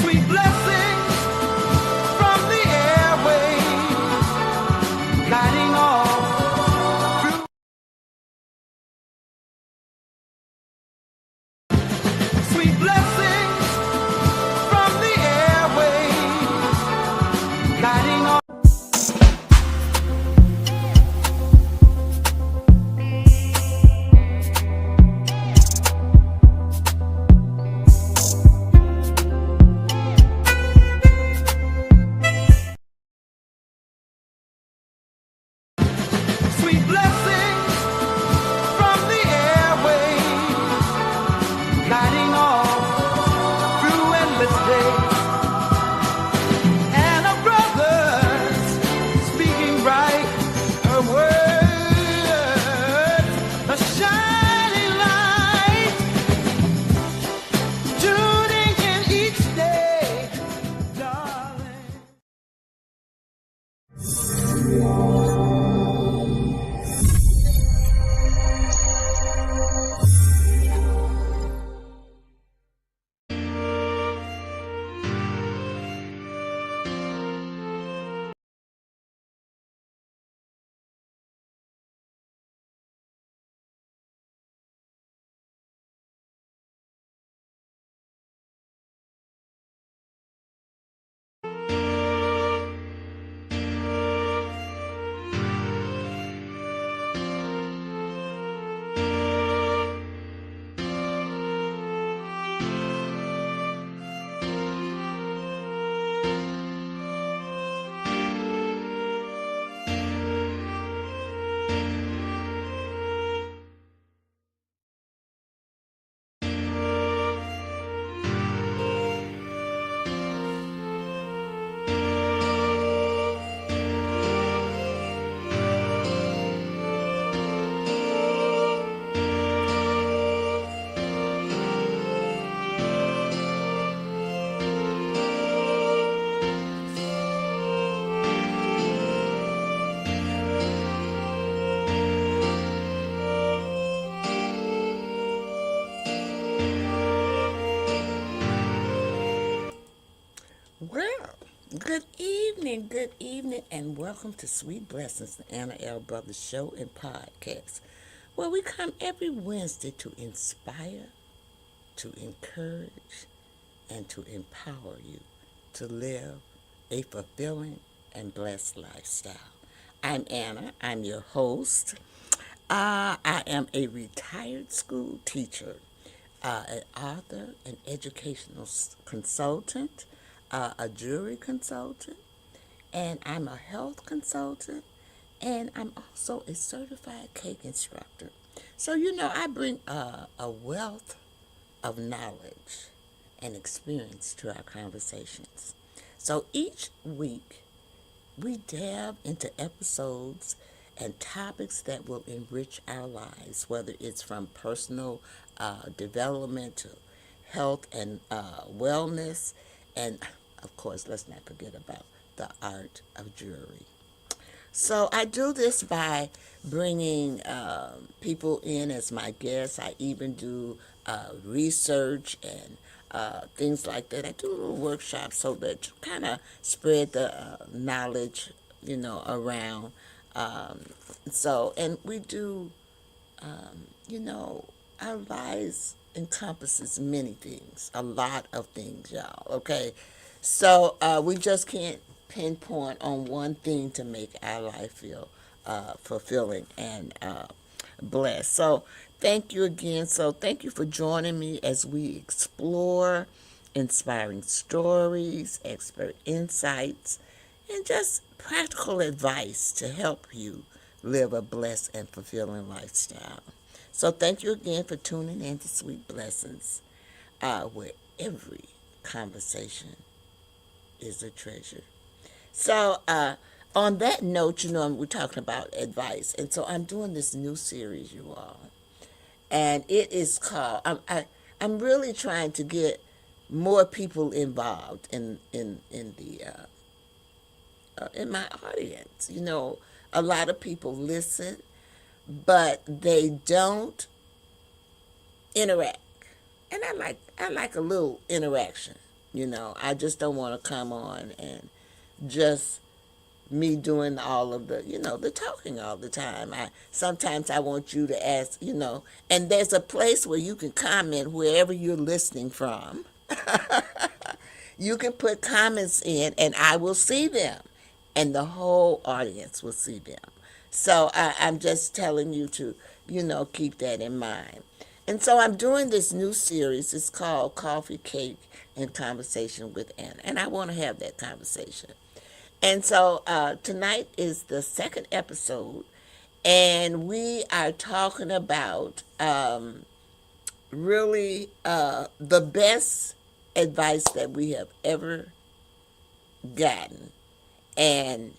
Sweet blessings from the airwaves, guiding all through. Sweet blessings from the airwaves, guiding all. Sweet blessings from the airwaves, guiding all through endless days. And our brothers speaking bright her words, a shining light, tuning in each day, darling. Well, good evening, and welcome to Sweet Blessings, the Anna L. Brothers Show and Podcast, where we come every Wednesday to inspire, to encourage, and to empower you to live a fulfilling and blessed lifestyle. I'm Anna, I'm your host. I am a retired school teacher, an author, an educational consultant, a jewelry consultant, and I'm a health consultant, and I'm also a certified cake instructor. So, I bring a wealth of knowledge and experience to our conversations. So each week, we delve into episodes and topics that will enrich our lives, whether it's from personal development to health and wellness, and of course, let's not forget about the art of jewelry. So I do this by bringing people in as my guests. I even do research and things like that. I do little workshops so that you kind of spread the knowledge, around. Um, and we do, our lives encompasses many things, a lot of things, y'all. Okay, so we just can't pinpoint on one thing to make our life feel fulfilling and blessed. So thank you again. So thank you for joining me as we explore inspiring stories, expert insights, and just practical advice to help you live a blessed and fulfilling lifestyle. So thank you again for tuning in to Sweet Blessings, where every conversation is a treasure. So on that note, we're talking about advice, and so I'm doing this new series, you all, and it is called. I'm really trying to get more people involved in my audience. A lot of people listen, but they don't interact, and I like a little interaction. I just don't want to come on and just me doing all of the talking all the time. Sometimes I want you to ask, and there's a place where you can comment wherever you're listening from. You can put comments in and I will see them, and the whole audience will see them. So I'm just telling you to, keep that in mind. And so I'm doing this new series. It's called Coffee, Cake, and Conversation with Anna. And I want to have that conversation. And so tonight is the second episode. And we are talking about really the best advice that we have ever gotten. And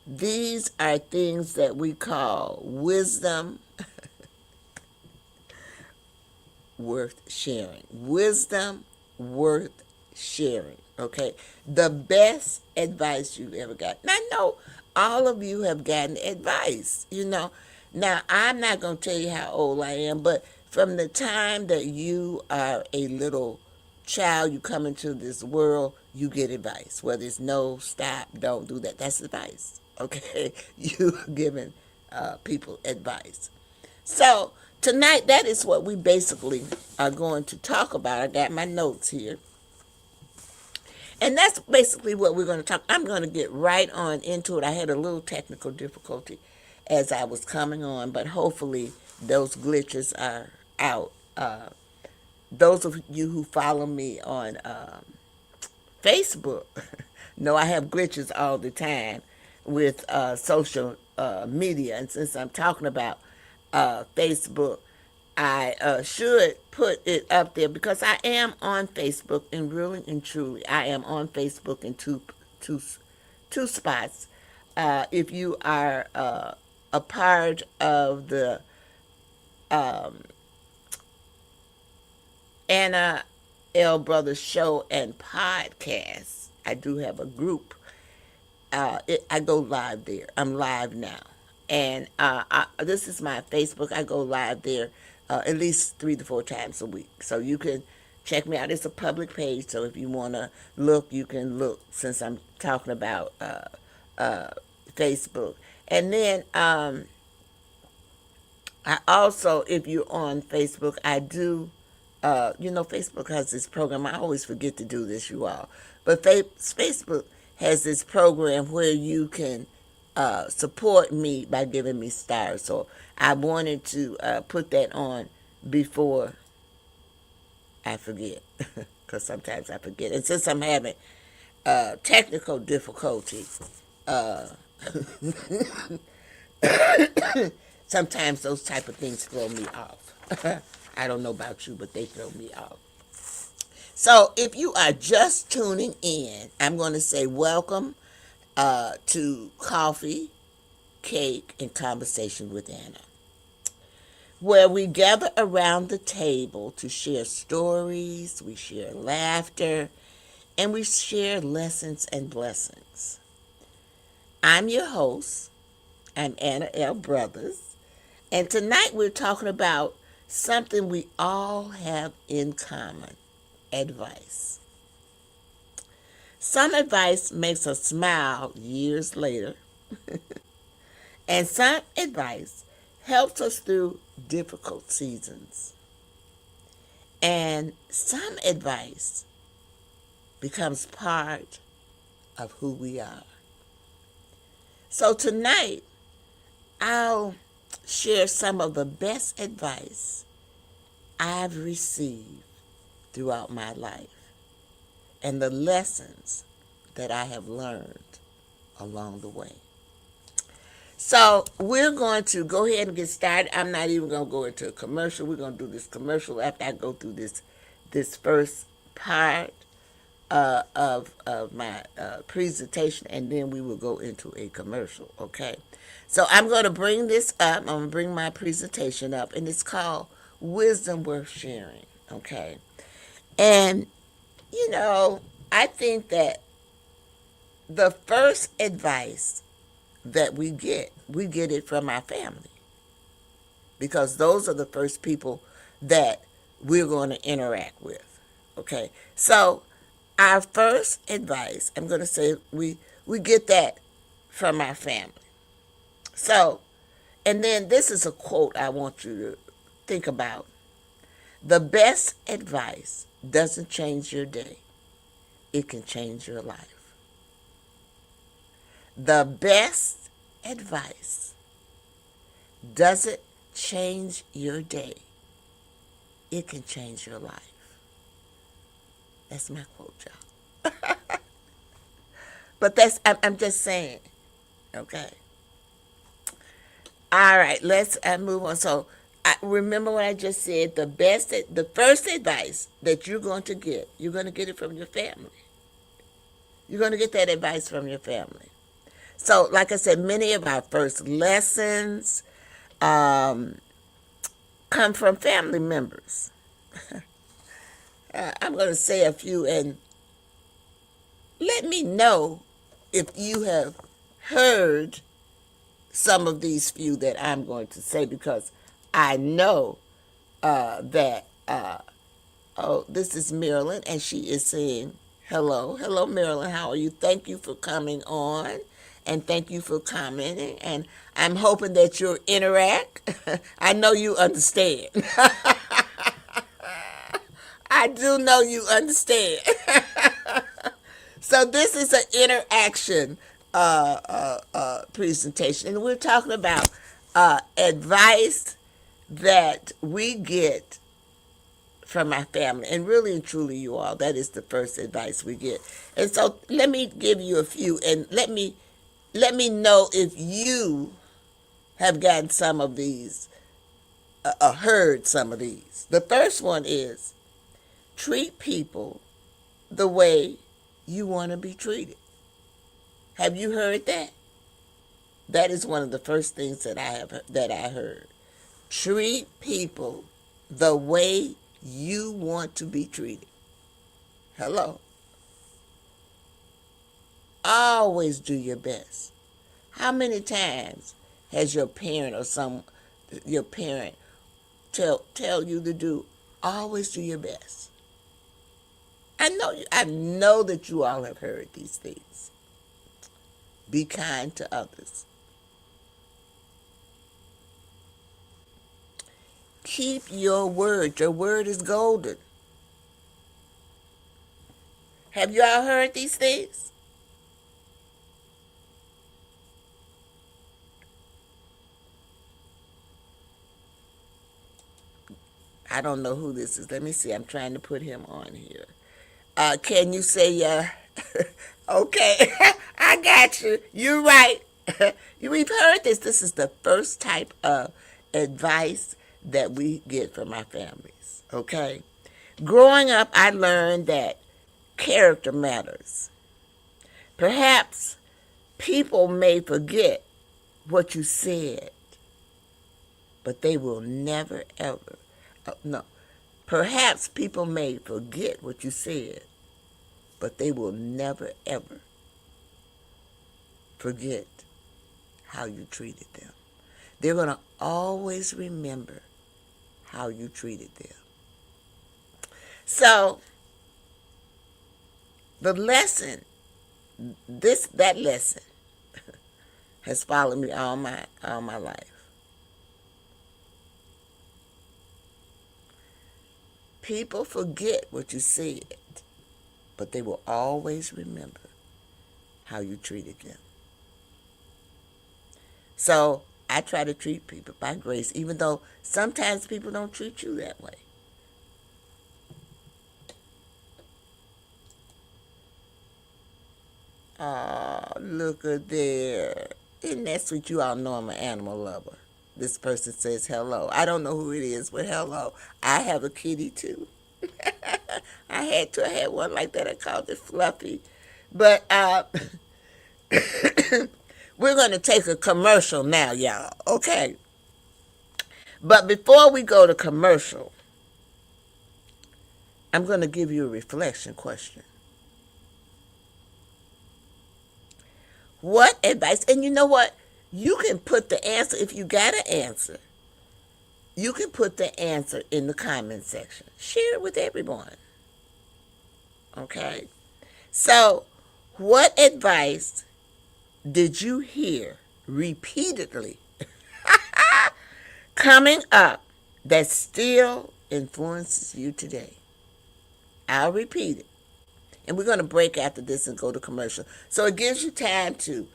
these are things that we call wisdom worth sharing. Wisdom worth sharing. Okay? The best advice you've ever got. And I know all of you have gotten advice, Now, I'm not going to tell you how old I am, but from the time that you are a little child, you come into this world, you get advice. Whether it's no, stop, don't do that. That's advice. Okay? You giving people advice. So tonight, that is what we basically are going to talk about. I got my notes here. And that's basically what we're going to talk. I'm going to get right on into it. I had a little technical difficulty as I was coming on, but hopefully those glitches are out. Those of you who follow me on Facebook know I have glitches all the time with social media. And since I'm talking about Facebook, I should put it up there because I am on Facebook, and really and truly, I am on Facebook in two spots. If you are a part of the Anna L. Brothers Show and Podcast, I do have a group. I go live there. I'm live now. And this is my Facebook. I go live there at least 3 to 4 times a week. So you can check me out. It's a public page, so if you want to look, you can look, since I'm talking about Facebook. And then I also, if you're on Facebook, I do, Facebook has this program. I always forget to do this, you all. But Facebook has this program where you can support me by giving me stars. So I wanted to put that on before I forget, because sometimes I forget. And since I'm having technical difficulty, sometimes those type of things throw me off. I don't know about you, but they throw me off. So if you are just tuning in, I'm going to say welcome to Coffee, Cake, and Conversation with Anna, where we gather around the table to share stories, we share laughter, and we share lessons and blessings. I'm your host. I'm Anna L. Brothers, and tonight we're talking about something we all have in common: advice. Some advice makes us smile years later, and some advice helps us through difficult seasons. And some advice becomes part of who we are. So tonight, I'll share some of the best advice I've received throughout my life and the lessons that I have learned along the way. So we're going to go ahead and get started. I'm not even going to go into a commercial. We're going to do this commercial after I go through this first part of my presentation, and then we will go into a commercial, okay? So I'm going to bring this up. I'm going to bring my presentation up, and it's called Wisdom Worth Sharing, okay? And, I think that the first advice that we get it from our family, because those are the first people that we're going to interact with, okay? So Our first advice, I'm going to say we get that from our family. So, and then this is a quote I want you to think about. The best advice doesn't change your day. It can change your life. The best advice doesn't change your day. It can change your life. That's my quote, y'all. But I'm just saying, okay? All right, let's move on. So, remember what I just said. The first advice that you're going to get it from your family. You're going to get that advice from your family. So, like I said, many of our first lessons come from family members. I'm going to say a few, and let me know if you have heard some of these few that I'm going to say, because I know that, this is Marilyn, and she is saying, hello. Hello, Marilyn. How are you? Thank you for coming on, and thank you for commenting, and I'm hoping that you'll interact. I know you understand. I do know you understand. So this is an interaction presentation, and we're talking about advice that we get from our family, and really and truly, you all, that is the first advice we get. And so let me give you a few, and let me know if you have gotten some of these, heard some of these. The first one is, treat people the way you want to be treated. Have you heard that? That is one of the first things that I heard. Treat people the way you want to be treated. Hello. Always do your best. How many times has your parent or your parent tell you to do? Always do your best. I know that you all have heard these things. Be kind to others. Keep your word. Your word is golden. Have you all heard these things? I don't know who this is. Let me see. I'm trying to put him on here. Can you say, okay, I got you. You're right. We've heard this. This is the first type of advice that we get from our families, okay? Growing up, I learned that character matters. Perhaps people may forget what you said, but they will never, ever, no. Perhaps people may forget what you said, but they will never, ever forget how you treated them. They're going to always remember how you treated them. So, the lesson, that lesson has followed me all my life. People forget what you said, but they will always remember how you treated them. So I try to treat people by grace, even though sometimes people don't treat you that way. Oh, look at there. Isn't that sweet? You all know I'm an animal lover. This person says hello. I don't know who it is, but hello. I have a kitty too. I had one like that. I called it Fluffy. But we're going to take a commercial now, y'all. Okay. But before we go to commercial, I'm going to give you a reflection question. What advice? And you know what? You can put the answer, if you got an answer, you can put the answer in the comment section. Share it with everyone. Okay? So, what advice did you hear repeatedly coming up that still influences you today? I'll repeat it. And we're going to break after this and go to commercial. So it gives you time to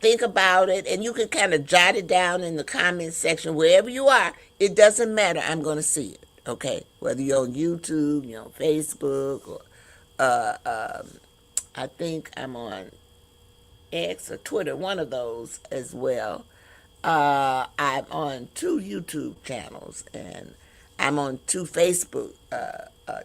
think about it, and you can kind of jot it down in the comments section wherever you are. It doesn't matter. I'm going to see it. Okay, whether you're on YouTube, you're on Facebook, or I think I'm on X or Twitter, one of those as well. I'm on 2 YouTube channels, and I'm on 2 Facebook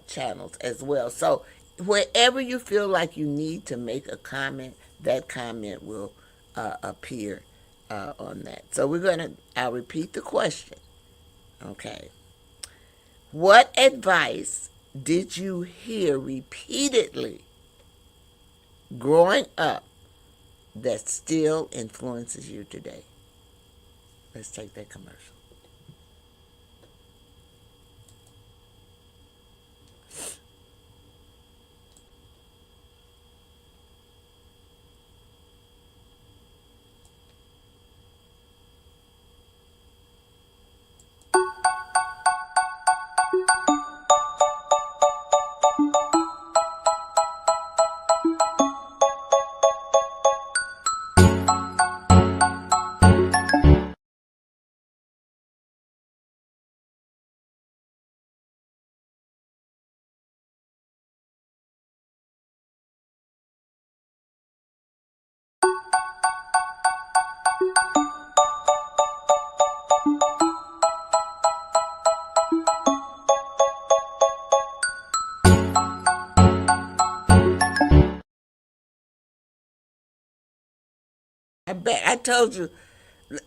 channels as well. So wherever you feel like you need to make a comment, that comment will appear on that. So I'll repeat the question. Okay. What advice did you hear repeatedly growing up that still influences you today? Let's take that commercial.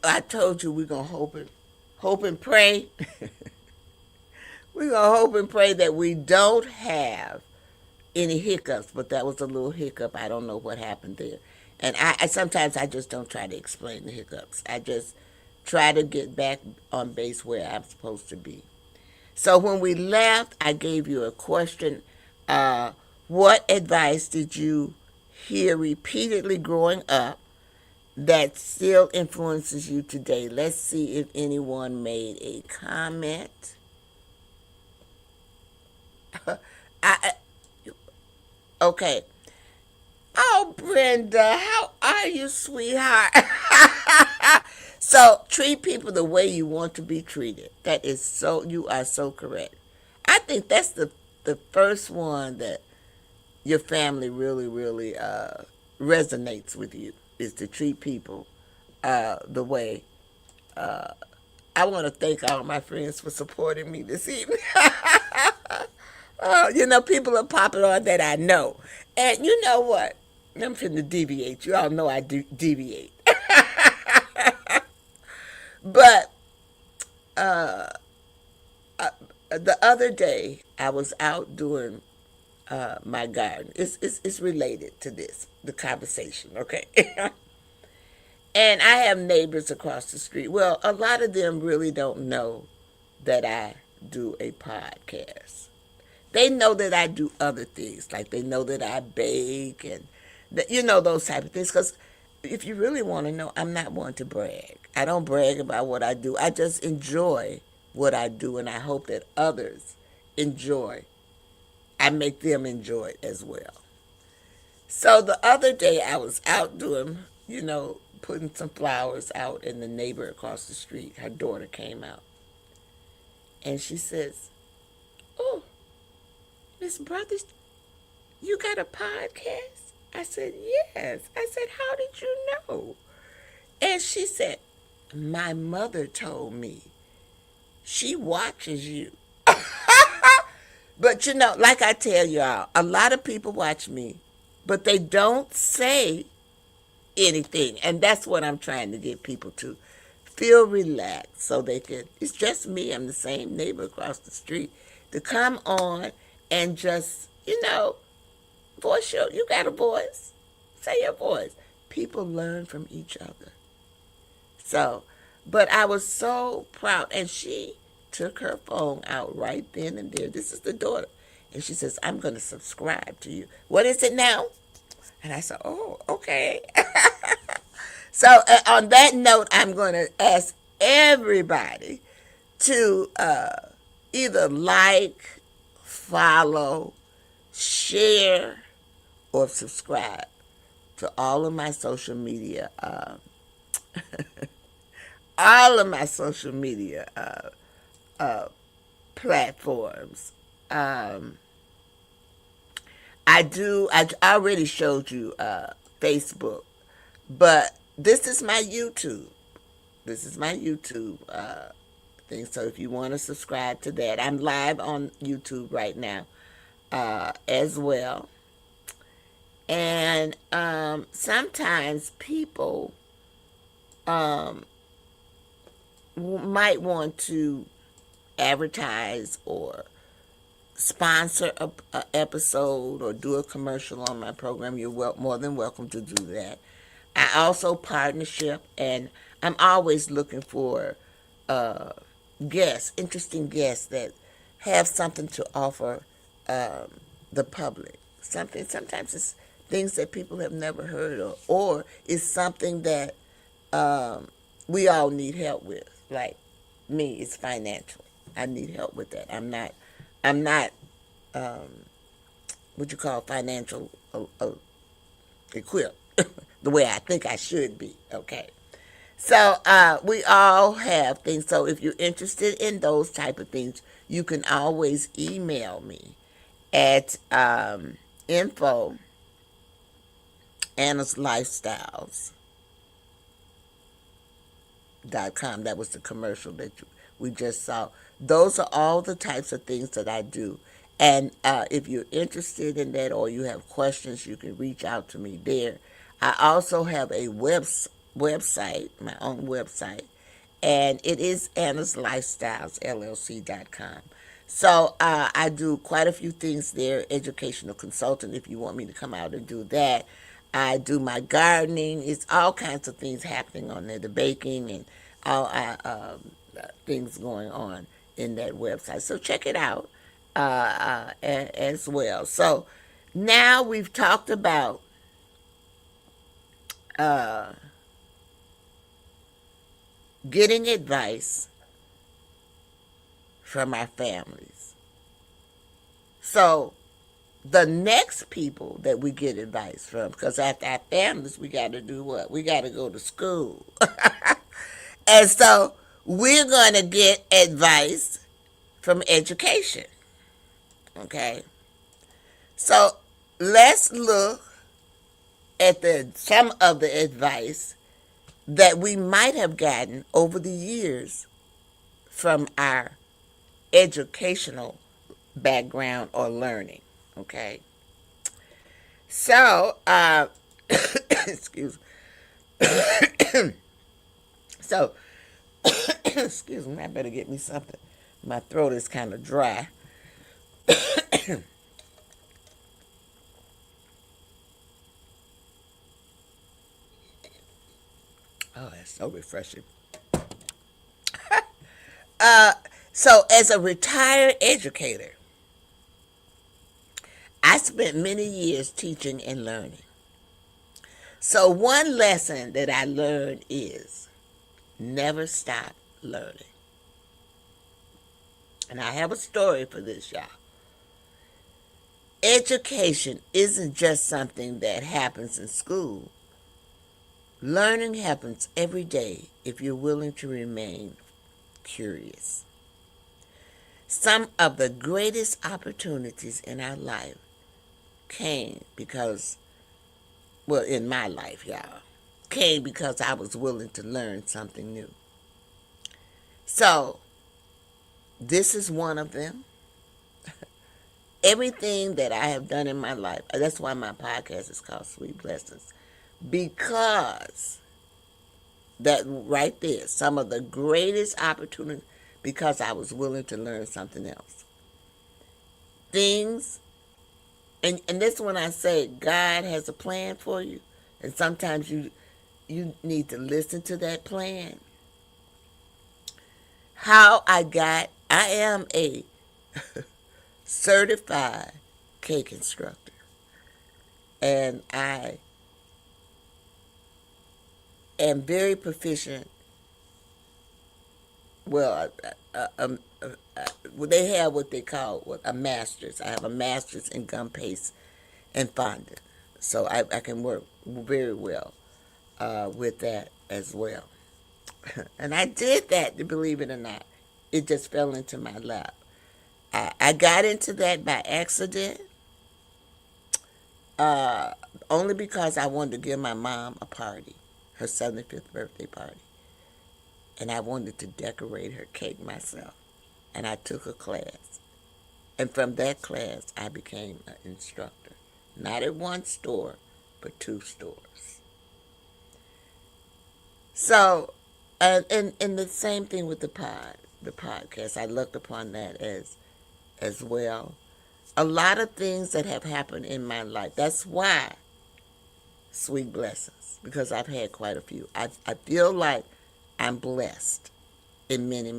I told you we're gonna hope and pray. We're gonna hope and pray that we don't have any hiccups, but that was a little hiccup. I don't know what happened there. And I sometimes I just don't try to explain the hiccups. I just try to get back on base where I'm supposed to be. So when we left, I gave you a question. What advice did you hear repeatedly growing up that still influences you today? Let's see if anyone made a comment. I okay. Oh, Brenda, how are you, sweetheart? So treat people the way you want to be treated. That is so. You are so correct. I think that's the first one that your family really really resonates with you, is to treat people the way. I want to thank all my friends for supporting me this evening. People are popping on that I know. And you know what? I'm finna deviate. You all know I do deviate. But the other day, I was out doing my garden. It's related to this, the conversation, okay? And I have neighbors across the street. Well, a lot of them really don't know that I do a podcast. They know that I do other things, like they know that I bake and those type of things. Because if you really want to know, I'm not one to brag. I don't brag about what I do. I just enjoy what I do, and I hope that others enjoy. I make them enjoy it as well. So the other day I was out doing, putting some flowers out, and the neighbor across the street, her daughter came out, and she says, "Oh, Miss Brothers, you got a podcast?" I said, "Yes." I said, "How did you know?" And she said, "My mother told me. She watches you." But like I tell y'all, a lot of people watch me, but they don't say anything. And that's what I'm trying to get people to feel relaxed, so they can, it's just me, I'm the same neighbor across the street, to come on and just, voice you got a voice. Say your voice. People learn from each other. So, but I was so proud. And she took her phone out right then and there. This is the daughter. And she says, "I'm going to subscribe to you." What is it now? And I said, oh, okay. So on that note, I'm going to ask everybody to either like, follow, share, or subscribe to all of my social media, all of my social media platforms. Um, I already showed you Facebook, but this is my YouTube. This is my YouTube thing. So if you want to subscribe to that, I'm live on YouTube right now as well. And sometimes people might want to advertise or sponsor a episode or do a commercial on my program. You're more than welcome to do that. I also partnership, and I'm always looking for uh, guests, interesting guests that have something to offer the public. Sometimes it's things that people have never heard of, or it's something that we all need help with. Like me, it's financial. I need help with that. I'm not what you call financial equipped the way I think I should be. Okay. So we all have things. So if you're interested in those type of things, you can always email me at info Anna's Lifestyles.com. That was the commercial that we just saw. Those are all the types of things that I do. And if you're interested in that or you have questions, you can reach out to me there. I also have a website, my own website, and it is Anna's Lifestyles LLC.com. So I do quite a few things there. Educational consultant, if you want me to come out and do that. I do my gardening. It's all kinds of things happening on there. The baking and all things going on in that website. So check it out as well. So now we've talked about getting advice from our families. So the next people that we get advice from, because after our families, we got to do what? We got to go to school. And so we're going to get advice from education. Okay? So let's look at some of the advice that we might have gotten over the years from our educational background or learning. Okay? So, excuse me. So, excuse me, I better get me something. My throat is kind of dry. Oh, that's so refreshing. So, as a retired educator, I spent many years teaching and learning. So, one lesson that I learned is never stop learning. And I have a story for this, y'all. Education isn't just something that happens in school. Learning happens every day if you're willing to remain curious. Some of the greatest opportunities in our life came because, well, in my life, y'all, came because I was willing to learn something new. So, this is one of them. Everything that I have done in my life, that's why my podcast is called Sweet Blessings, because that right there, some of the greatest opportunities, because I was willing to learn something else. Things, and this when I say God has a plan for you, and sometimes you need to listen to that plan. I am a certified cake instructor. and I am very proficient. Well, they have what they call a master's. I have a master's in gum paste and fondant, so I can work very well with that as well. And I did that, believe it or not. It just fell into my lap. I got into that by accident, uh, only because I wanted to give my mom a party, her 75th birthday party. And I wanted to decorate her cake myself. And I took a class. And from that class, I became an instructor. Not at one store, but 2 stores. So, and the same thing with the podcast. I looked upon that as well. A lot of things that have happened in my life. That's why sweet blessings, because I've had quite a few. I feel like I'm blessed in many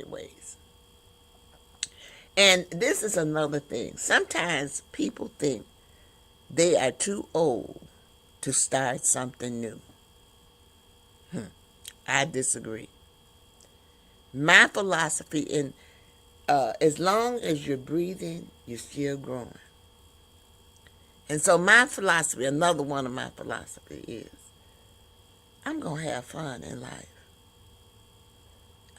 ways. And this is another thing. Sometimes people think they are too old to start something new. I disagree. My philosophy in as long as you're breathing, you're still growing. And so my philosophy, another one of my philosophy is, I'm going to have fun in life.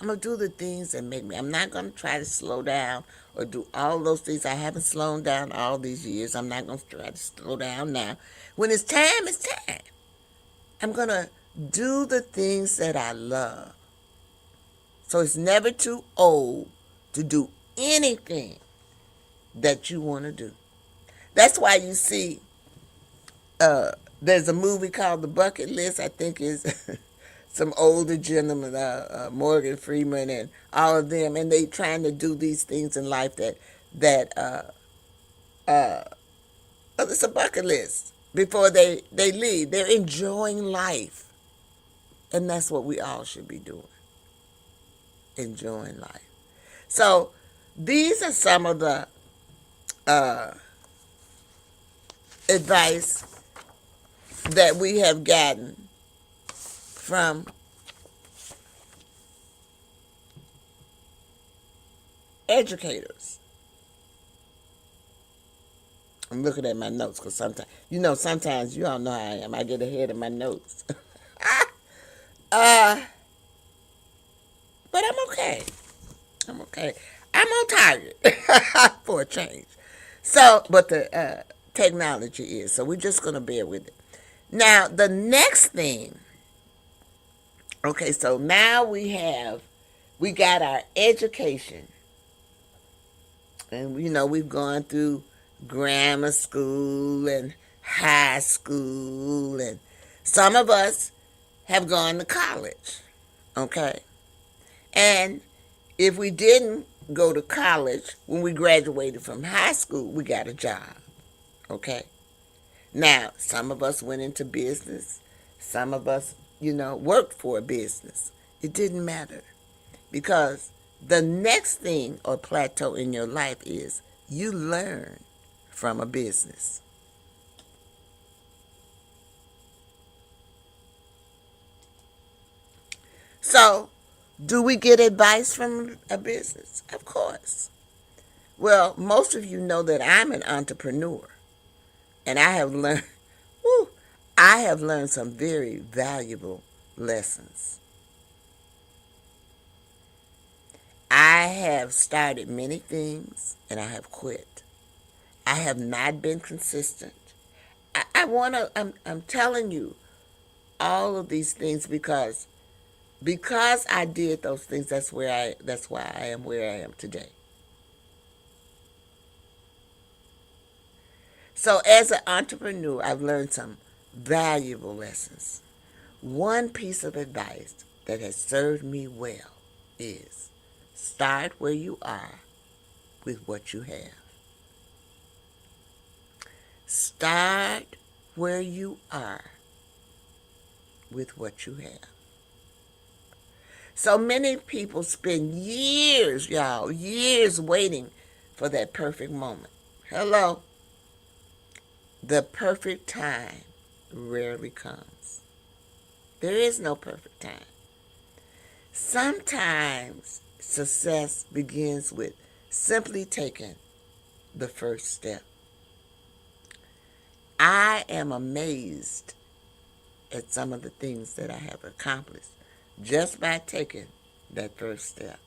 I'm going to do the things that make me. I'm not going to try to slow down or do all those things. I haven't slowed down all these years. I'm not going to try to slow down now. When it's time, it's time. I'm going to do the things that I love. So it's never too old to do anything that you want to do. That's why you see there's a movie called The Bucket List. I think is some older gentlemen, Morgan Freeman and all of them, and they trying to do these things in life that it's a bucket list before they leave. They're enjoying life, and that's what we all should be doing, enjoying life. So these are some of the advice that we have gotten from educators. I'm looking at my notes because sometimes you all know how I am. I get ahead of my notes. But I'm okay. I'm okay. I'm on target for a change. So, but the technology is. So we're just going to bear with it. Now, the next thing. Okay, so now we got our education. And, we've gone through grammar school and high school. And some of us have gone to college. Okay? And if we didn't go to college, when we graduated from high school, we got a job. Okay? Now, some of us went into business. Some of us, worked for a business. It didn't matter. Because the next thing or plateau in your life is you learn from a business. So, do we get advice from a business? Of course. Well, most of you know that I'm an entrepreneur. And I have learned some very valuable lessons. I have started many things and I have quit. I have not been consistent. I'm telling you all of these things because I did those things. That's why I am where I am today. So as an entrepreneur, I've learned some valuable lessons. One piece of advice that has served me well is start where you are with what you have. Start where you are with what you have. So many people spend years, y'all, years waiting for that perfect moment. Hello? the perfect time rarely comes. There is no perfect time. Sometimes success begins with simply taking the first step. I am amazed at some of the things that I have accomplished just by taking that first step.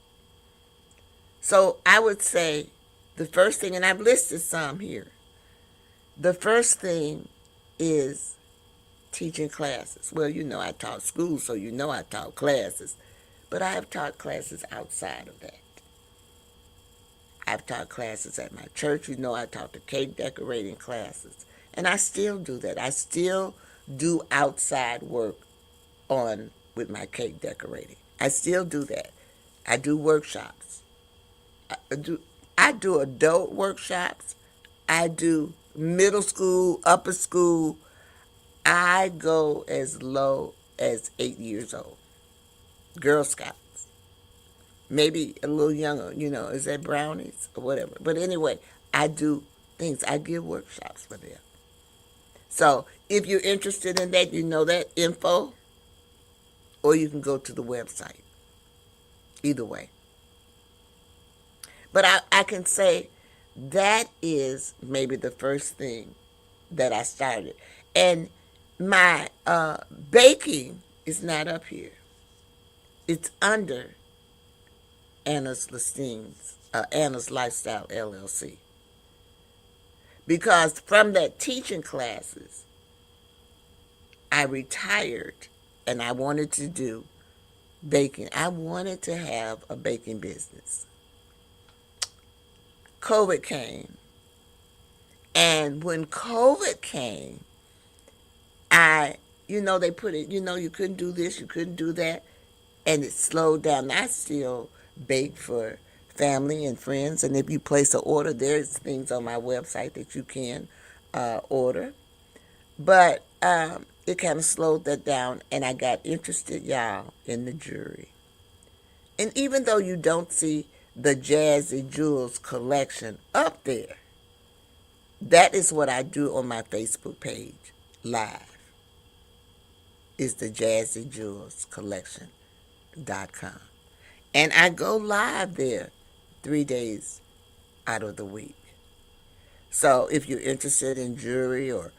So I would say the first thing, and I've listed some here, the first thing is teaching classes. Well, I taught school, so I taught classes. But I have taught classes outside of that. I've taught classes at my church. I taught the cake decorating classes. And I still do that. I still do outside work with my cake decorating. I still do that. I do workshops. I do adult workshops. I do middle school, upper school. I go as low as 8 years old. Girl Scouts. Maybe a little younger, is that brownies or whatever. But anyway, I do things. I give workshops for them. So if you're interested in that, that info, or you can go to the website. Either way. But I can say that is maybe the first thing that I started. And my baking is not up here. It's under Anna's Lifestyle LLC. Because from that teaching classes, I retired and I wanted to do baking. I wanted to have a baking business. COVID came. And when COVID came, they put it, you couldn't do this, you couldn't do that. And it slowed down. I still bake for family and friends. And if you place an order, there's things on my website that you can order. But it kind of slowed that down. And I got interested, y'all, in the jewelry. And even though you don't see the Jazzy Jewels collection up there, that is what I do on my Facebook page, live, is the Jazzy Jewels collection.com. And I go live there 3 days out of the week. So if you're interested in jewelry or,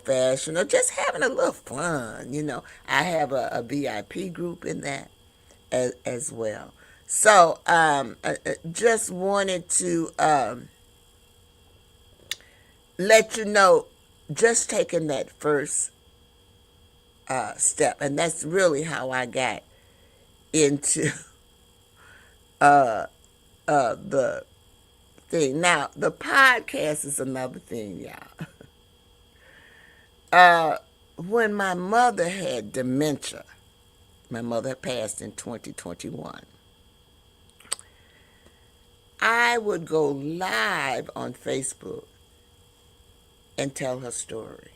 fashion or just having a little fun, I have a VIP group in that as well. So I just wanted to let you know, just taking that first step. And that's really how I got into the thing. Now, the podcast is another thing, y'all. When my mother had dementia, my mother passed in 2021, I would go live on Facebook and tell her story.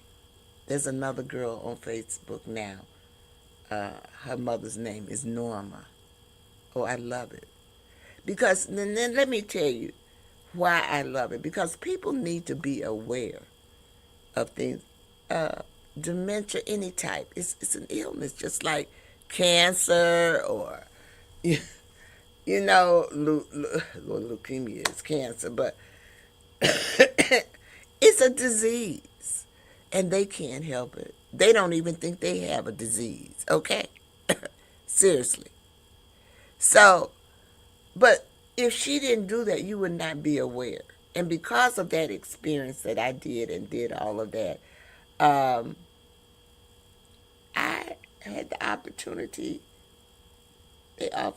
There's another girl on Facebook now. Her mother's name is Norma. Oh, I love it. Because, then let me tell you why I love it. Because people need to be aware of things. Dementia, any type. It's an illness, just like cancer or, leukemia is cancer, but it's a disease. And they can't help it. They don't even think they have a disease, okay? Seriously. So, but if she didn't do that, you would not be aware. And because of that experience that I did and did all of that, I had the opportunity,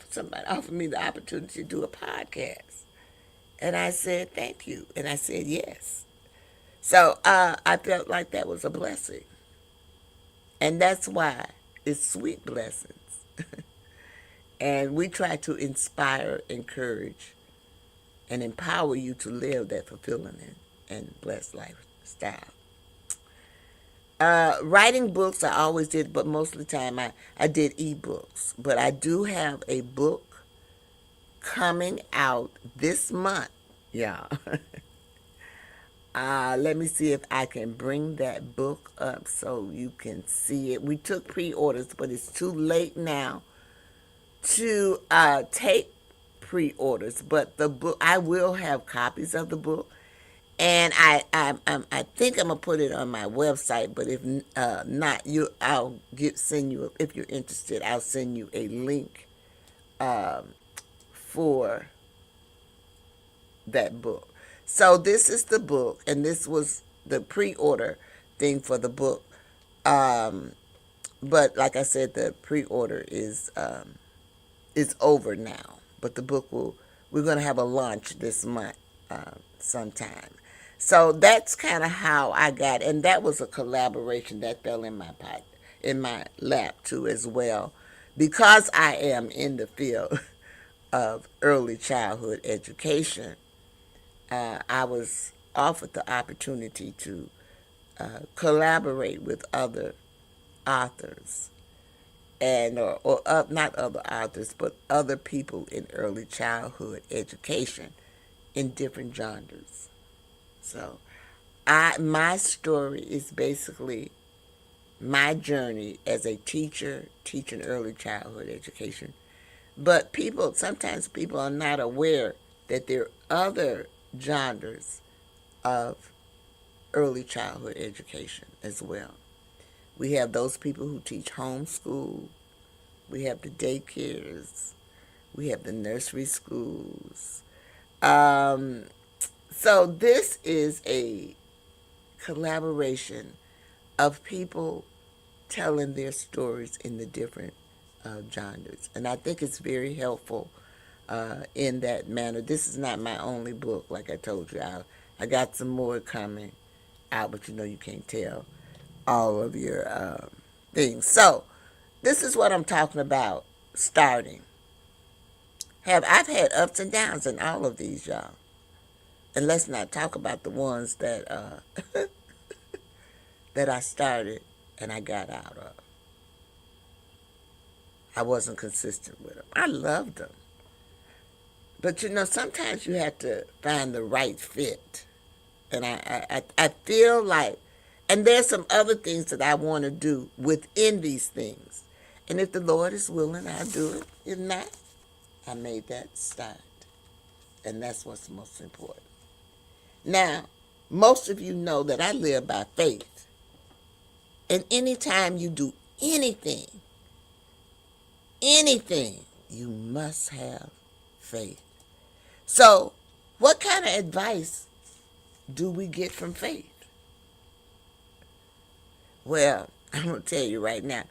somebody offered me the opportunity to do a podcast. And I said, thank you. And I said, yes. So I felt like that was a blessing. And that's why it's Sweet Blessings. And we try to inspire, encourage, and empower you to live that fulfilling and blessed lifestyle. Writing books, I always did, but most of the time I did ebooks. But I do have a book coming out this month, y'all. Let me see if I can bring that book up so you can see it. We took pre-orders, but it's too late now to take pre-orders. But the book, I will have copies of the book, and I think I'm gonna put it on my website. But if not, I'll send you, if you're interested. I'll send you a link for that book. So this is the book, and this was the pre-order thing for the book. But like I said, the pre-order is over now. But the book we're going to have a launch this month sometime. So that's kind of how I got, and that was a collaboration that fell in my lap too as well, because I am in the field of early childhood education. I was offered the opportunity to collaborate with other authors, and or not other authors, but other people in early childhood education in different genres. So, my story is basically my journey as a teacher teaching early childhood education. But sometimes people are not aware that there are other genres of early childhood education as well. We have those people who teach homeschool. We have the daycares. We have the nursery schools. So this is a collaboration of people telling their stories in the different genres. And I think it's very helpful in that manner. This is not my only book, like I told you. I got some more coming out, but you can't tell all of your things. So this is what I'm talking about starting. I've had ups and downs in all of these, y'all. And let's not talk about the ones that that I started and I got out of. I wasn't consistent with them. I loved them. But sometimes you have to find the right fit. And I feel like, and there's some other things that I want to do within these things. And if the Lord is willing, I'll do it. If not, I made that start. And that's what's most important. Now, most of you know that I live by faith. And anytime you do anything, you must have faith. So, what kind of advice do we get from faith? Well, I'm going to tell you right now,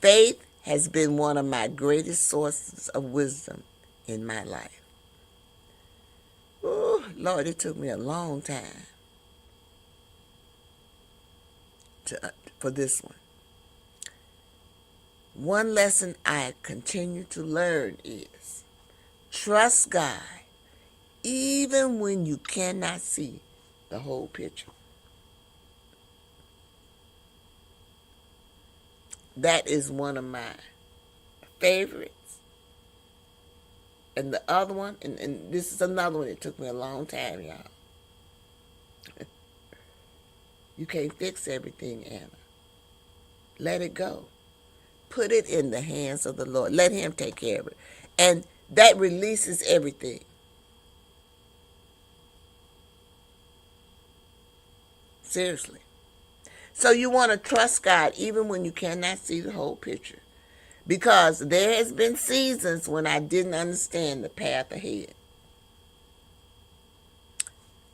faith has been one of my greatest sources of wisdom in my life. Oh, Lord, it took me a long time for this one. One lesson I continue to learn is trust God even when you cannot see the whole picture. That is one of my favorites. And the other one, and this is another one that took me a long time, y'all. You can't fix everything, Anna. Let it go. Put it in the hands of the Lord. Let Him take care of it. And that releases everything. Seriously. So you want to trust God even when you cannot see the whole picture. Because there has been seasons when I didn't understand the path ahead.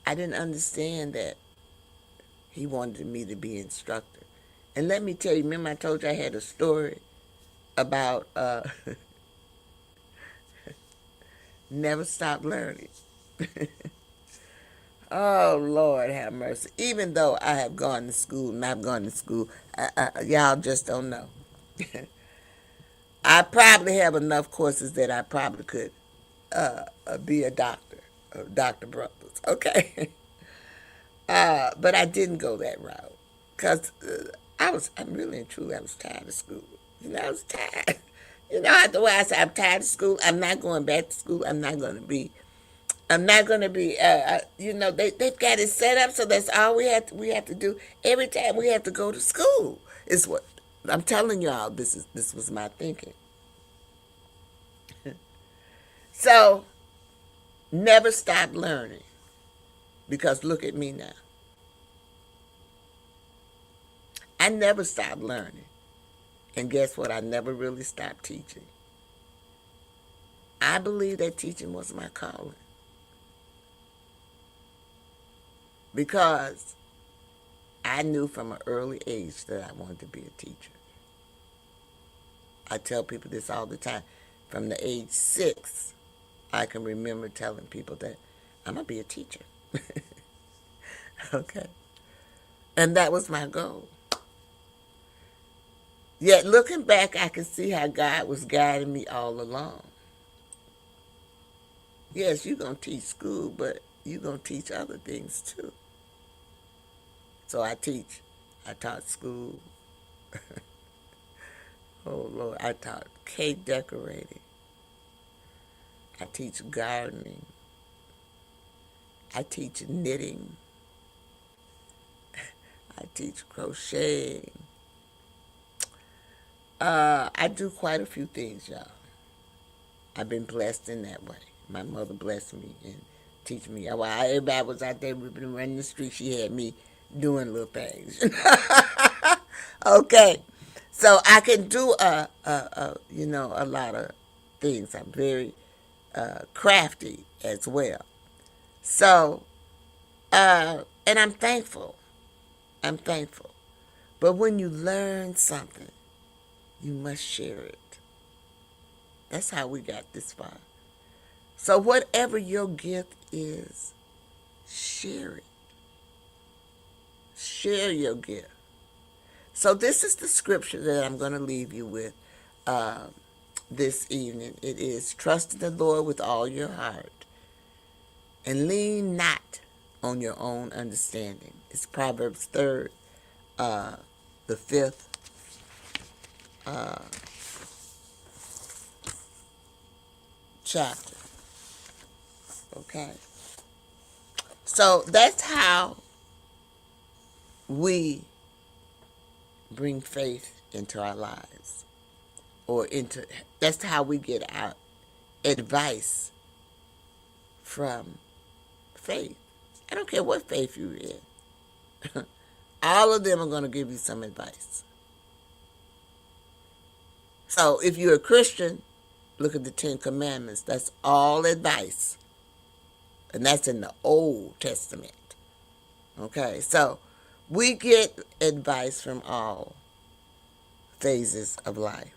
I didn't understand that He wanted me to be an instructor. And let me tell you, remember I told you I had a story about never stop learning. Oh, Lord have mercy. Even though I have gone to school and I've gone to school, y'all just don't know. I probably have enough courses that I probably could be a doctor, Dr. Brothers, okay? But I didn't go that route because I'm really and truly, I was tired of school. I was tired. After a while I said, I'm tired of school. I'm not going back to school. I'm not going to be I'm not going to be, they've got it set up so that's all we have to do every time we have to go to school. Is what I'm telling y'all. This was my thinking. So never stop learning, because look at me now. I never stopped learning, and guess what? I never really stopped teaching. I believe that teaching was my calling, because I knew from an early age that I wanted to be a teacher. I tell people this all the time. From the age 6, I can remember telling people that I'm going to be a teacher. Okay. And that was my goal. Yet looking back, I can see how God was guiding me all along. Yes, you're going to teach school, but you're going to teach other things too. So I teach. I taught school. Oh, Lord. I taught cake decorating. I teach gardening. I teach knitting. I teach crocheting. I do quite a few things, y'all. I've been blessed in that way. My mother blessed me and teach me. While everybody was out there running the street, she had me doing little things. Okay, so I can do a lot of things. I'm very crafty as well. So, and I'm thankful. I'm thankful. But when you learn something, you must share it. That's how we got this far. So whatever your gift is, share it. Share your gift. So this is the scripture that I'm going to leave you with this evening. It is, trust in the Lord with all your heart and lean not on your own understanding. It's Proverbs 3rd, the 5th chapter. Okay. So that's how we bring faith into our lives, that's how we get our advice from faith. I don't care what faith you're in. All of them are going to give you some advice. So if you're a Christian, look at the 10 Commandments. That's all advice. And that's in the Old Testament. Okay, so we get advice from all phases of life.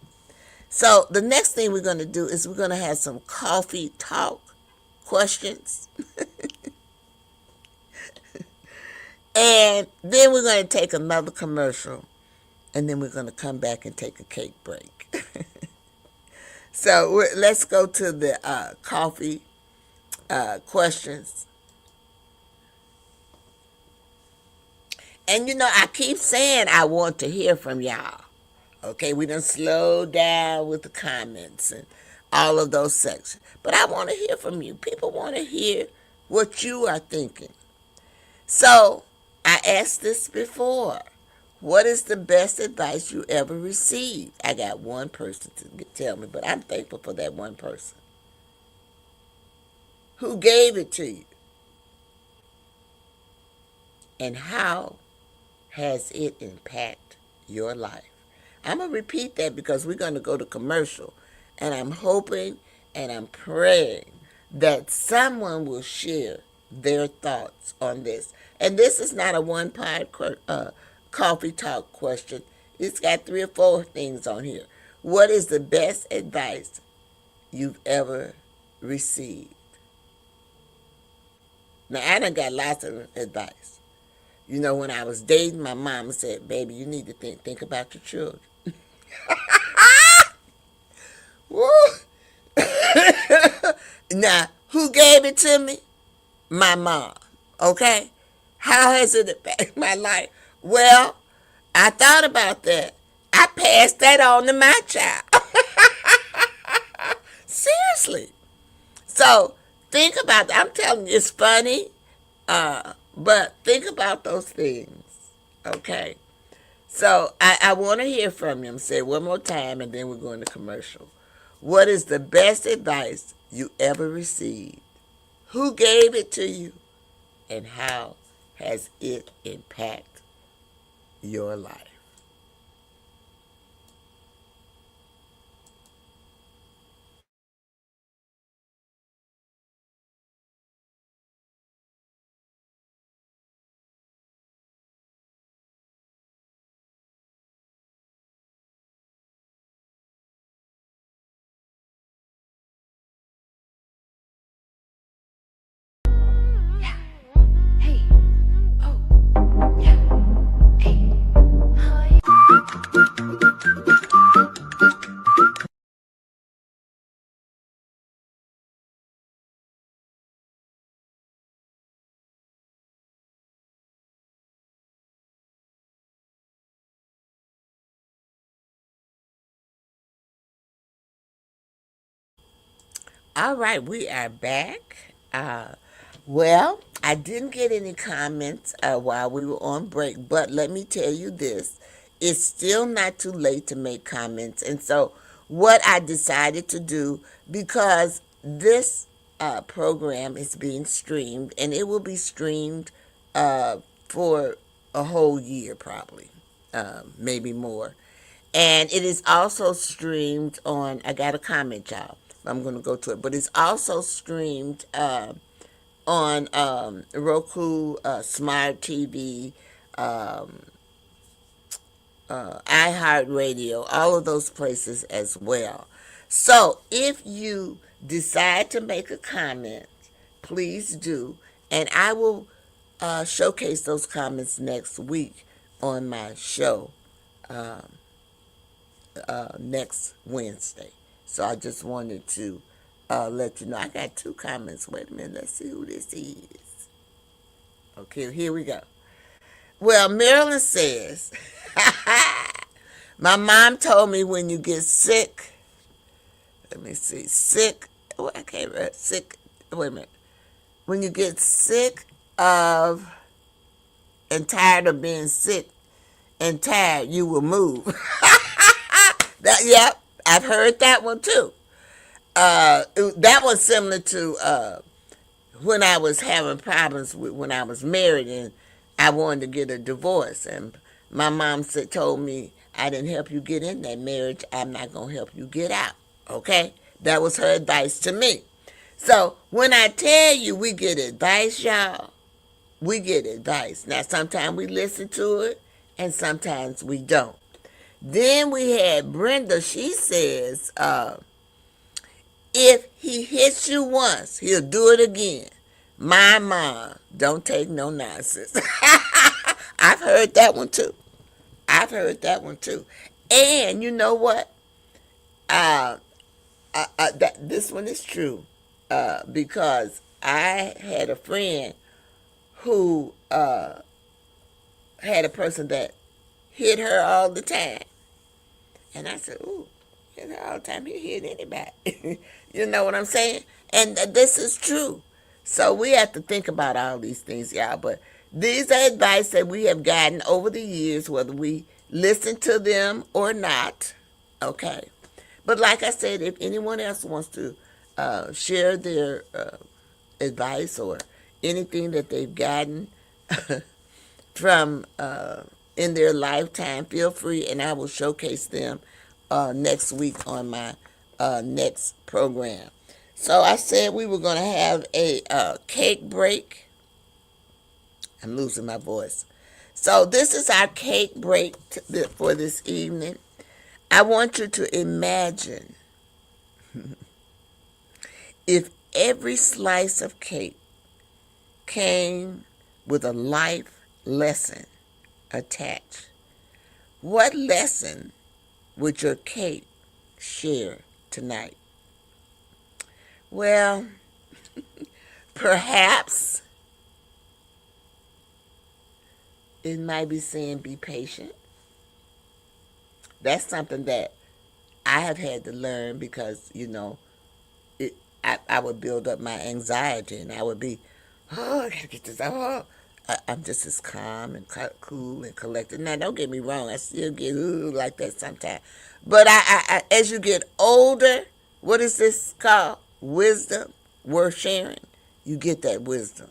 So the next thing we're going to do is we're going to have some coffee talk questions. And then we're going to take another commercial. And then we're going to come back and take a cake break. So let's go to the coffee questions. And I keep saying I want to hear from y'all. Okay, we done slow down with the comments and all of those sections. But I want to hear from you. People want to hear what you are thinking. So I asked this before. What is the best advice you ever received? I got one person to tell me, but I'm thankful for that one person. Who gave it to you? And how has it impacted your life? I'm going to repeat that because we're going to go to commercial. And I'm hoping and I'm praying that someone will share their thoughts on this. And this is not a one-part coffee talk question. It's got 3 or 4 things on here. What is the best advice you've ever received? Now, I done got lots of advice. When I was dating, my mama said, baby, you need to think about your children. Woo! Now, who gave it to me? My mom. Okay? How has it affected my life? Well, I thought about that. I passed that on to my child. Seriously. So, Think about that. I'm telling you, it's funny, but think about those things. Okay. So I want to hear from you. Say it one more time, and then we're going to commercial. What is the best advice you ever received? Who gave it to you? And how has it impacted your life? Yeah. Hey. Oh. Yeah. Hey. Hi. All right, we are back. Well, I didn't get any comments while we were on break, but let me tell you this. It's still not too late to make comments. And so, what I decided to do, because this program is being streamed, and it will be streamed for a whole year, probably, maybe more. And it is also streamed on, I got a comment, y'all. I'm going to go to it. But it's also streamed on Roku, Smart TV, um, iHeartRadio, all of those places as well. So if you decide to make a comment, please do. And I will showcase those comments next week on my show next Wednesday. So I just wanted to let you know. I got two comments. Wait a minute. Let's see who this is. Okay, here we go. Well, Marilyn says, my mom told me when you get sick, let me see, sick, oh, I can't remember, sick, wait a minute. When you get sick of and tired of being sick and tired, you will move. That, yep, I've heard that one too. That was similar to when I was having problems with when I was married and I wanted to get a divorce. And my mom told me, I didn't help you get in that marriage. I'm not going to help you get out. Okay? That was her advice to me. So when I tell you we get advice, y'all, we get advice. Now, sometimes we listen to it and sometimes we don't. Then we had Brenda. She says, if he hits you once, he'll do it again. My mom don't take no nonsense. I've heard that one too. I've heard that one too. And you know what? This one is true because I had a friend who had a person that hit her all the time. And I said, ooh, you know, all the time he hit anybody. You know what I'm saying? And this is true. So we have to think about all these things, y'all. But these are advice that we have gotten over the years, whether we listen to them or not. Okay. But like I said, if anyone else wants to share their advice or anything that they've gotten from in their lifetime, feel free, and I will showcase them next week on my next program. So I said we were going to have a cake break. I'm losing my voice. So this is our cake break for this evening. I want you to imagine if every slice of cake came with a life lesson attached. What lesson would your cake share tonight? Well, perhaps it might be saying be patient. That's something that I have had to learn because, you know, I would build up my anxiety, and I would be, oh, I gotta get this. Oh, I'm just as calm and cool and collected. Now, don't get me wrong, I still get like that sometimes. But as you get older, what is this called? Wisdom, worth sharing. You get that wisdom.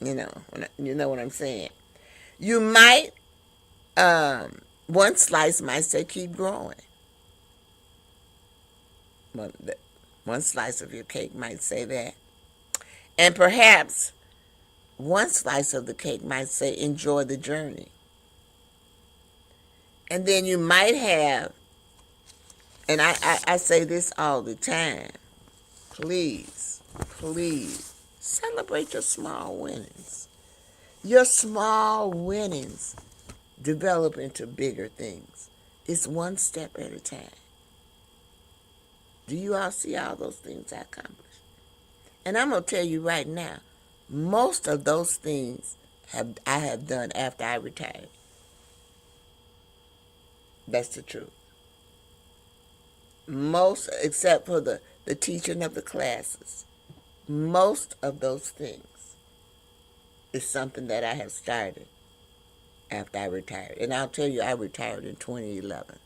You know what I'm saying. You might, one slice might say keep growing. One, one slice of your cake might say that. And perhaps one slice of the cake might say enjoy the journey. And then you might have, and I say this all the time, please, please celebrate your small winnings. Your small winnings develop into bigger things. It's one step at a time. Do you all see all those things I accomplished? And I'm going to tell you right now, most of those things I have done after I retired. That's the truth. Most, except for the teaching of the classes, most of those things is something that I have started after I retired. And I'll tell you, I retired in 2011.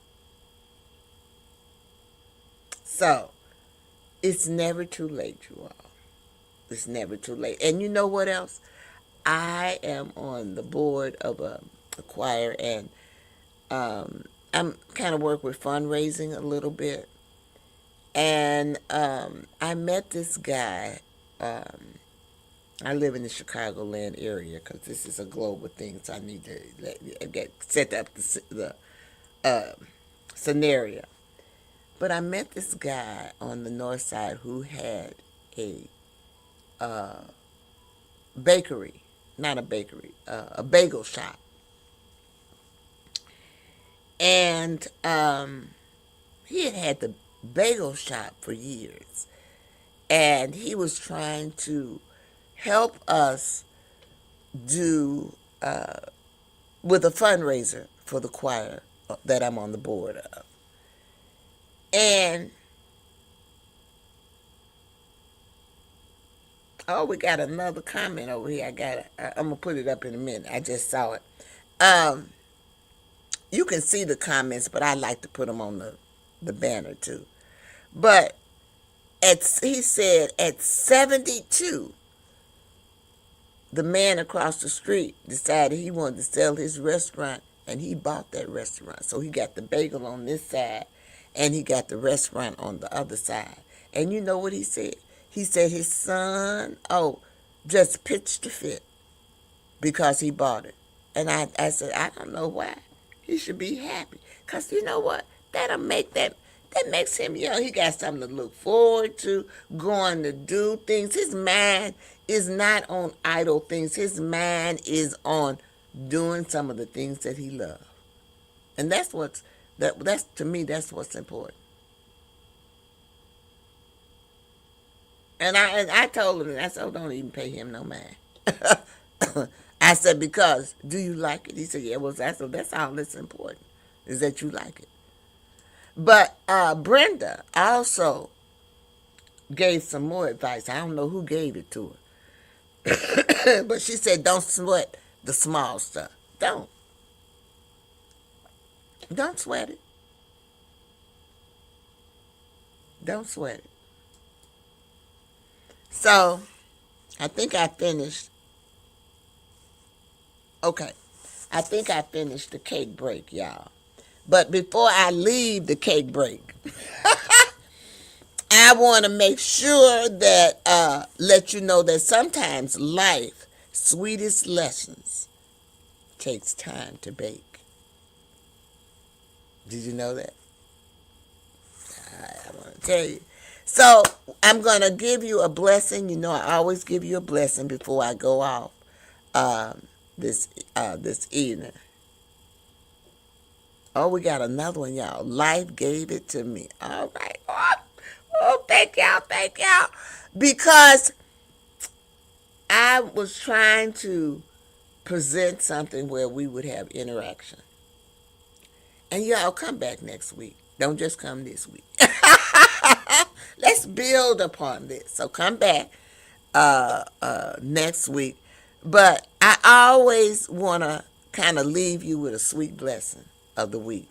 So, it's never too late, you all. It's never too late. And you know what else? I am on the board of a choir, and I'm kind of work with fundraising a little bit. And I met this guy. I live in the Chicagoland area because this is a global thing, so I need to get set up the scenario. But I met this guy on the north side who had a bakery, not a bakery, a bagel shop. And he had the bagel shop for years. And he was trying to help us do with a fundraiser for the choir that I'm on the board of. And oh, we got another comment over here. I'm gonna put it up in a minute. I just saw it. You can see the comments, but I like to put them on the banner too. But he said at 72, the man across the street decided he wanted to sell his restaurant, and he bought that restaurant. So he got the bagel on this side, and he got the restaurant on the other side. And you know what he said? He said his son, just pitched a fit because he bought it. And I said, I don't know why. He should be happy. Because you know what? That makes him young. He got something to look forward to, going to do things. His mind is not on idle things. His mind is on doing some of the things that he loves. And that's to me, that's what's important. And I told him, I said, don't even pay him no mind. I said, because, do you like it? He said, yeah, well, that's all that's important, is that you like it. But Brenda also gave some more advice. I don't know who gave it to her. But she said, don't sweat the small stuff. Don't sweat it. Don't sweat it. So, I think I finished. Okay. I think I finished the cake break, y'all. But before I leave the cake break, I want to make sure that, let you know that sometimes life's sweetest lessons takes time to bake. Did you know that? I want to tell you. So I'm going to give you a blessing. You know, I always give you a blessing before I go off this evening. Oh, we got another one, y'all. Life gave it to me. All right. Oh, thank y'all. Because I was trying to present something where we would have interaction. And y'all come back next week. Don't just come this week. Let's build upon this. So come back next week. But I always want to kind of leave you with a sweet blessing of the week.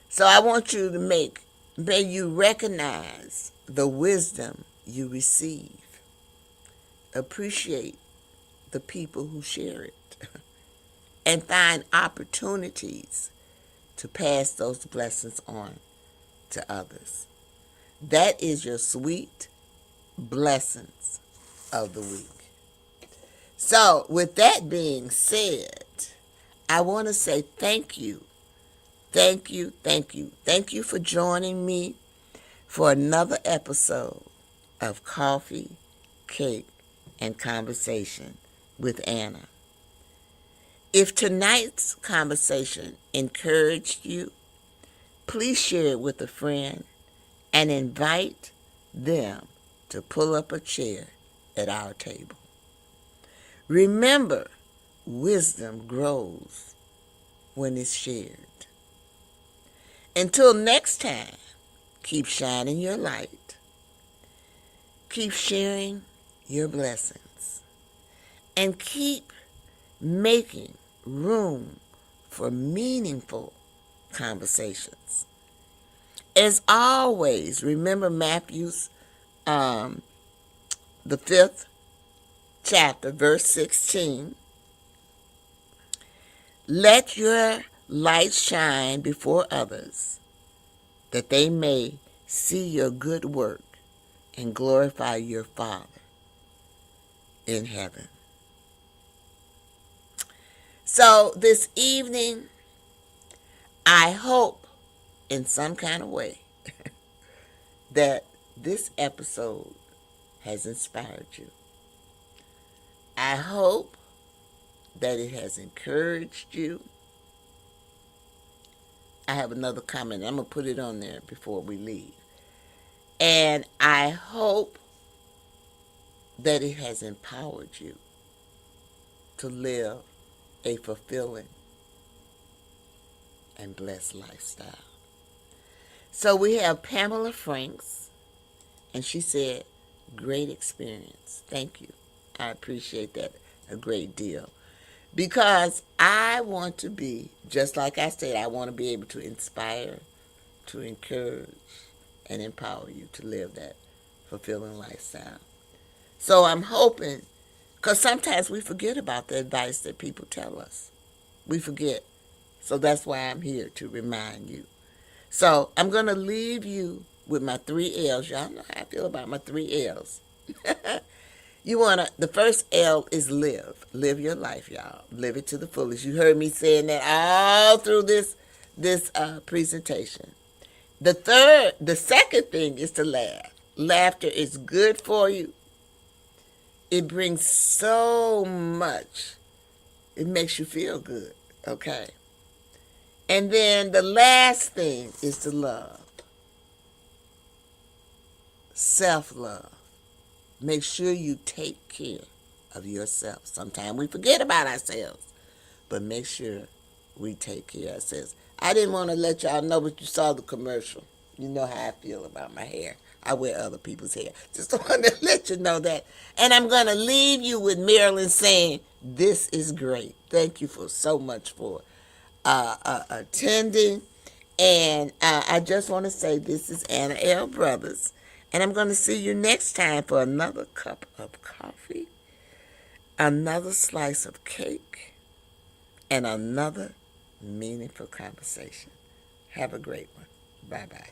So I want you to may you recognize the wisdom you receive. Appreciate the people who share it. And find opportunities to pass those blessings on to others. That is your sweet blessings of the week. So, with that being said, I want to say thank you. Thank you, thank you. Thank you for joining me for another episode of Coffee, Cake, and Conversation with Anna. If tonight's conversation encouraged you, please share it with a friend and invite them to pull up a chair at our table. Remember, wisdom grows when it's shared. Until next time, keep shining your light. Keep sharing your blessings. And keep making room for meaningful conversations. As always, remember Matthew's, the 5th chapter, verse 16. Let your light shine before others, that they may see your good work and glorify your Father in heaven. So this evening, I hope in some kind of way that this episode has inspired you. I hope that it has encouraged you. I have another comment. I'm going to put it on there before we leave. And I hope that it has empowered you to live a fulfilling and blessed lifestyle. So we have Pamela Franks, and she said, great experience. Thank you. I appreciate that a great deal. Because I want to be, just like I said, I want to be able to inspire, to encourage, and empower you to live that fulfilling lifestyle. So I'm hoping, because sometimes we forget about the advice that people tell us. We forget. So that's why I'm here to remind you. So I'm going to leave you with my 3 L's. Y'all know how I feel about my 3 L's. The first L is live. Live your life, y'all. Live it to the fullest. You heard me saying that all through this presentation. The second thing is to laugh. Laughter is good for you. It brings so much. It makes you feel good, okay? And then the last thing is to love. Self-love. Make sure you take care of yourself. Sometimes we forget about ourselves, but make sure we take care of ourselves. I didn't want to let y'all know, but you saw the commercial. You know how I feel about my hair. I wear other people's hair. Just wanted to let you know that. And I'm going to leave you with Marilyn saying, this is great. Thank you so much for attending. And I just want to say this is Anna L. Brothers. And I'm going to see you next time for another cup of coffee, another slice of cake, and another meaningful conversation. Have a great one. Bye-bye.